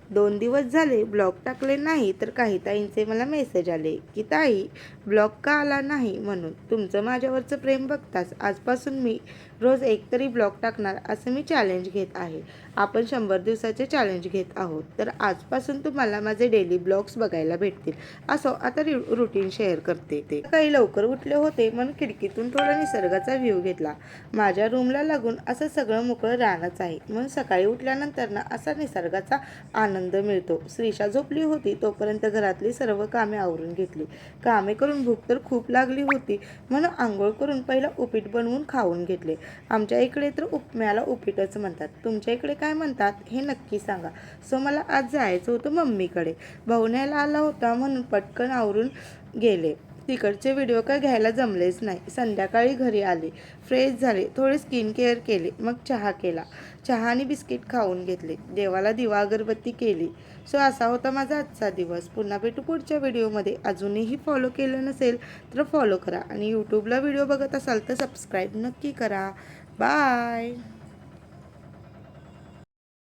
2 दिवस झाले ब्लॉग टाकले नाही तर काही ताईंचे मला मेसेज आले की ताई ब्लॉग का आला नाही म्हणून. तुमचं माझ्यावरचं प्रेम बघताच आजपासून मी रोज एक तरी ब्लॉग टाकणार असं मी चॅलेंज घेत आहे. आपण 100 दिवसाचे चॅलेंज घेत आहोत. तर आजपासून तुम्हाला माझे डेली ब्लॉग्स बघायला भेटतील. असो, आता रुटीन शेअर करते. सकाळी लवकर उठले होते म्हणून खिडकीतून थोडा निसर्गाचा व्ह्यू घेतला. माझ्या रूमला लागून असं सगळं मोकळं रानच आहे म्हणून सकाळी उठल्यानंतर ना असा निसर्गाचा आनंद मिळतो. श्रीषा झोपली होती तोपर्यंत घरातली सर्व कामे आवरून घेतली. कामे करून भूक तर खूप लागली होती म्हणून आंघोळ करून पहिलं उपीट बनवून खाऊन घेतले. आमच्या इकडे तर उपम्याला उपीटच म्हणतात. तुमच्या इकडे काय म्हणतात हे नक्की सांगा. सो मला आज जायचं होतं मम्मीकडे. भाऊ न्यायला आला होता म्हणून पटकन आवरून गेले. तिकडचे व्हिडिओ काय घ्यायला जमलेच नाही. संध्याकाळी घरी आले, फ्रेश झाले, थोडे स्किन केअर केले, मग चहा केला. चहा आणि बिस्किट खाऊन घेतले. देवाला दिवा अगरबत्ती केली. सो असा होता माझा आजचा दिवस. पुन्हा भेटू पुढच्या व्हिडिओमध्ये. अजूनही फॉलो केलं नसेल तर फॉलो करा आणि यूट्यूबला व्हिडिओ बघत असाल तर सबस्क्राईब नक्की करा. बाय.